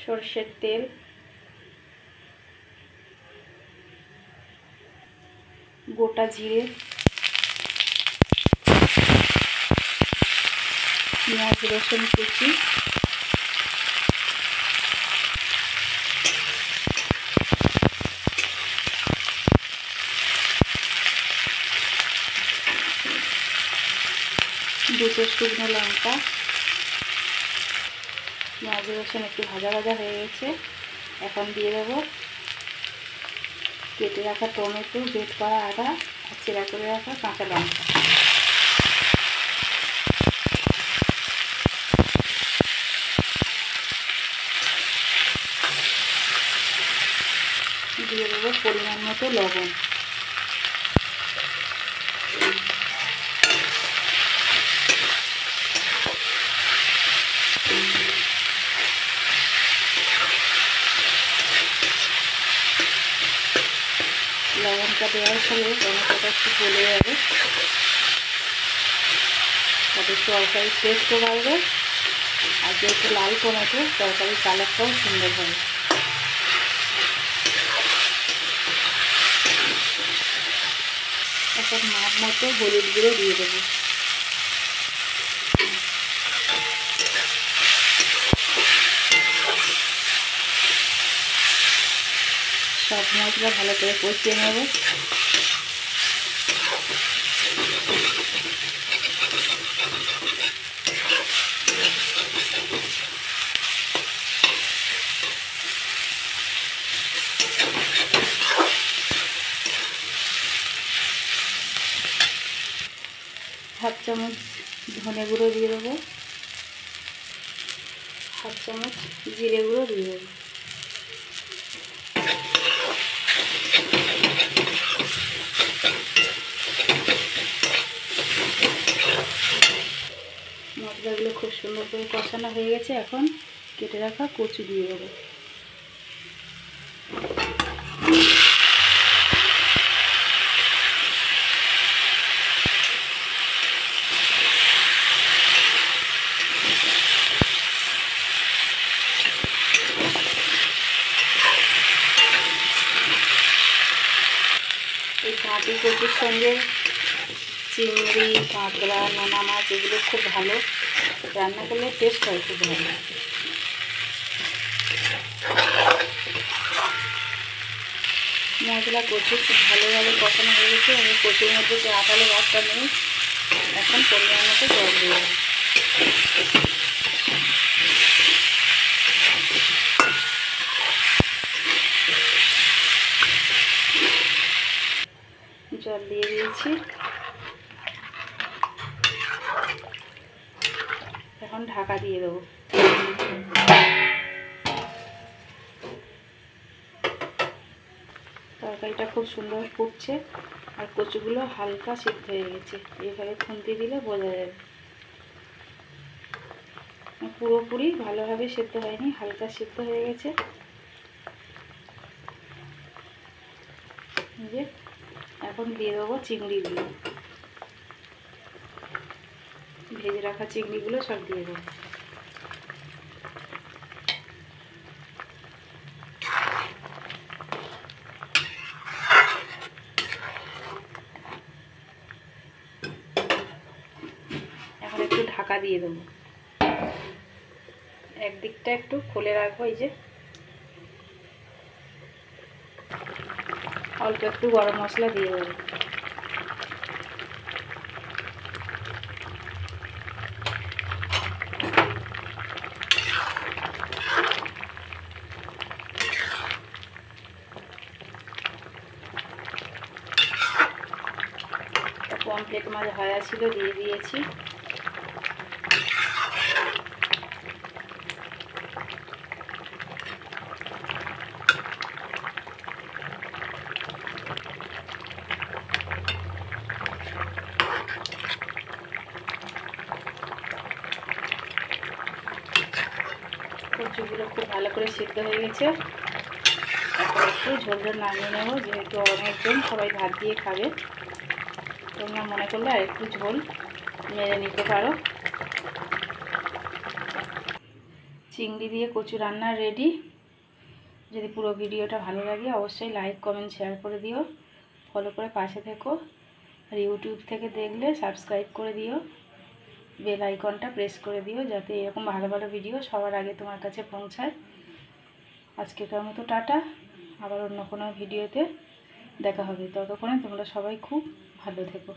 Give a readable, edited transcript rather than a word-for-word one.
সরষের তেল, গোটা জিরে, পেঁয়াজ রসুন কুচি, দুটো শুকনো লঙ্কা। পেঁয়াজ রসুন একটু ভাজা ভাজা হয়ে গেছে। এখন দিয়ে দেবো কেটে রাখা টমেটো, বেট করা আদা আর চেরা করে রাখা কাঁচা লঙ্কা। দিয়ে দেবো পরিমাণ মতো লবণ। লবণটা দেওয়ার ফলে টমেটোটা একটু গলে যাবে, তাতে তরকারির টেস্টও বাড়বে, আর যেহেতু লাল টমেটো তরকারির কালারটাও সুন্দর হবে। এখন মাপ মতো হলুদ গুঁড়ো দিয়ে দেবো। সব মশলা ভালো করে কষিয়ে নেব। হাফ চামচ ধনে গুঁড়ো দিয়ে দেবো, হাফ চামচ জিরে গুঁড়ো দিয়ে দেবো। মশলাগুলো খুব সুন্দর করে কষানো হয়ে গেছে। এখন কেটে রাখা কচু দিয়ে দেবো। এই কাঁটি কচুর সঙ্গে চিংড়ি, কাঁকড়া, নোনা মাছ এগুলো খুব ভালো রান্না করলে টেস্ট হয় খুব ভালো। মশলা কচু খুব ভালোভাবে কষানো হয়ে গেছে। আমি কচুর মধ্যে যে আটালো ভাতটা নেই, এখন পরিমাণ মতো জল দিয়ে দেবো। জল দিয়ে দিয়েছি। এখন ঢাকা দিয়ে দেবো। তরকারিটা খুব সুন্দর ফুটছে আর কচুগুলো হালকা সিদ্ধ হয়ে গেছে। এইভাবে খুন্তি দিলে বোঝা যাবে। পুরোপুরি ভালোভাবে সিদ্ধ হয়নি, হালকা সিদ্ধ হয়ে গেছে। যে এখন দিয়ে দেবো চিংড়িগুলো, ভেজে রাখা চিংড়িগুলো সব দিয়ে দেবো। এখন একটু ঢাকা দিয়ে দেবো। একদিকটা একটু খুলে রাখবো। এই যে অল্প একটু গরম মশলা দিয়ে দেবো। পমফ্রেট মাছ ভাজা ছিল, দিয়ে দিয়েছি। কচুগুলো খুব ভালো করে সিদ্ধ হয়ে গেছে। এখন একটু ঝোল ঝোল নামিয়ে নেব, যেহেতু অনেকজন সবাই ভাত দিয়ে খাবে। তোমরা মনে করলে আর একটু ঝোল মেরে নিতে পারো। চিংড়ি দিয়ে কচু রান্না রেডি। যদি পুরো ভিডিওটা ভালো লাগে অবশ্যই লাইক কমেন্ট শেয়ার করে দিও, ফলো করে পাশে থেকো। আর ইউটিউব থেকে দেখলে সাবস্ক্রাইব করে দিও, বেল আইকনটা প্রেস করে দিও, যাতে এরকম ভালো ভালো ভিডিও সবার আগে তোমার কাছে পৌঁছায়। আজকেকার মতো টাটা, আবার অন্য কোনো ভিডিওতে দেখা হবে। ততক্ষণে তোমরা সবাই খুব ভালো থেকো।